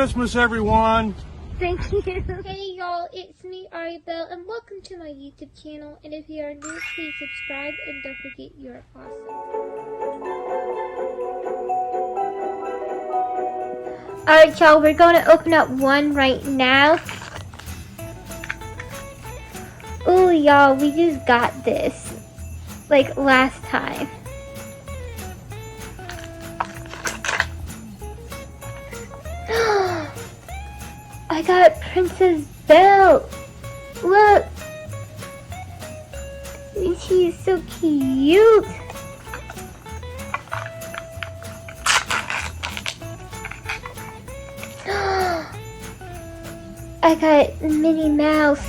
Christmas, everyone. Thank you. Hey y'all, it's me, Ariabelle, and welcome to my YouTube channel. And if you are new, please subscribe and don't forget you're awesome. Alright y'all, we're going to open up one right now. Ooh y'all, we just got this. Like last time. I got Princess Belle. Look. She's so cute. I got Minnie Mouse.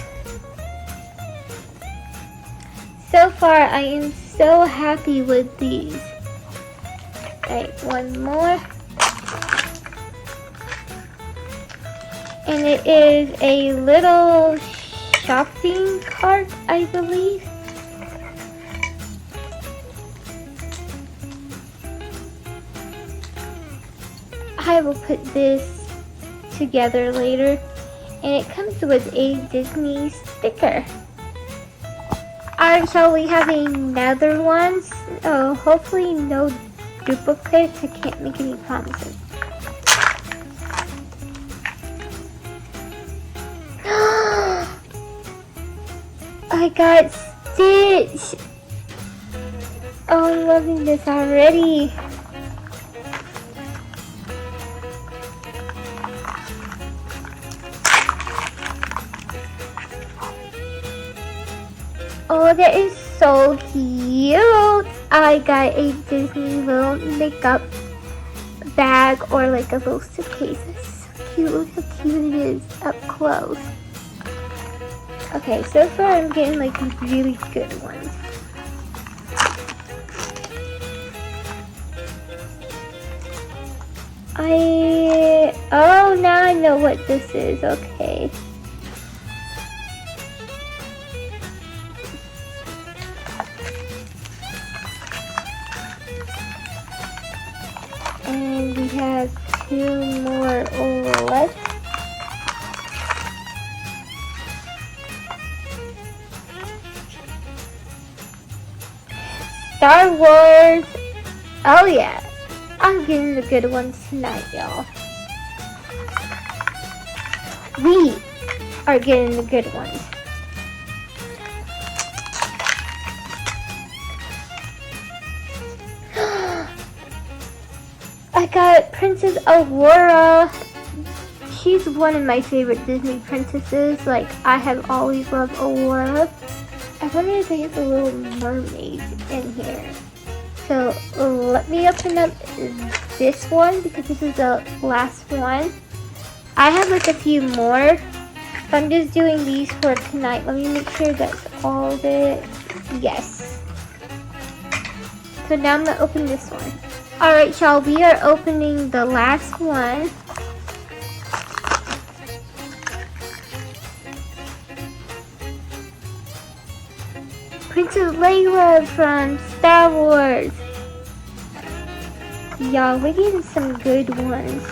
So far, I am so happy with these. Alright, one more. And it is a little shopping cart, I believe. I will put this together later. And it comes with a Disney sticker. Alright, so we have another one. Oh, hopefully no duplicates. I can't make any promises. I got Stitch. Oh, I'm loving this already. Oh, that is so cute. I got a Disney little makeup bag or like a little suitcase. It's so cute. Look how cute it is up close. Okay, so far I'm getting like these really good ones. Oh, now I know what this is. Okay. And we have 2 more left. Star Wars. Oh yeah. I'm getting the good ones tonight, y'all. We are getting the good ones. I got Princess Aurora. She's one of my favorite Disney princesses. Like, I have always loved Aurora. I wonder if they have a little mermaid in here. So, let me open up this one because this is the last one. I have like a few more. So I'm just doing these for tonight. Let me make sure that's all of it. Yes. So now I'm going to open this one. Alright, y'all, we are opening the last one. Princess Leia from Star Wars. Y'all, we're getting some good ones.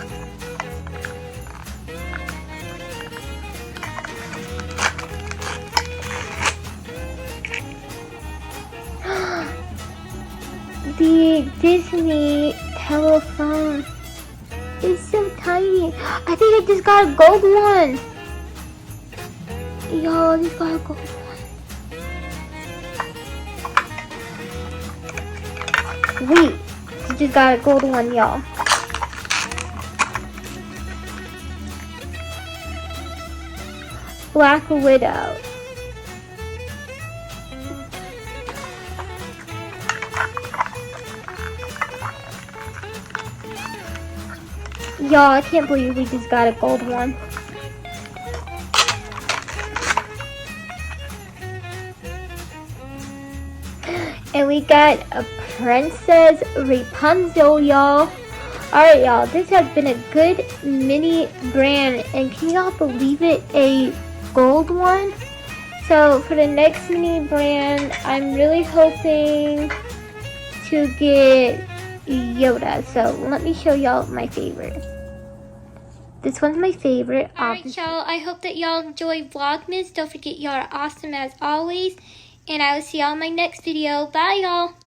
The Disney telephone is so tiny. I think I just got a gold one. Y'all, I just got a gold one. Wait, I just got a gold one, y'all. Black Widow. Y'all, I can't believe we just got a gold one. And we got a Princess Rapunzel, y'all. Alright, y'all, this has been a good mini brand. And can y'all believe it? A gold one? So, for the next mini brand, I'm really hoping to get Yoda. So, let me show y'all my favorite. This one's my favorite. Alright, y'all. I hope that y'all enjoy Vlogmas. Don't forget, y'all are awesome as always. And I will see y'all in my next video. Bye, y'all.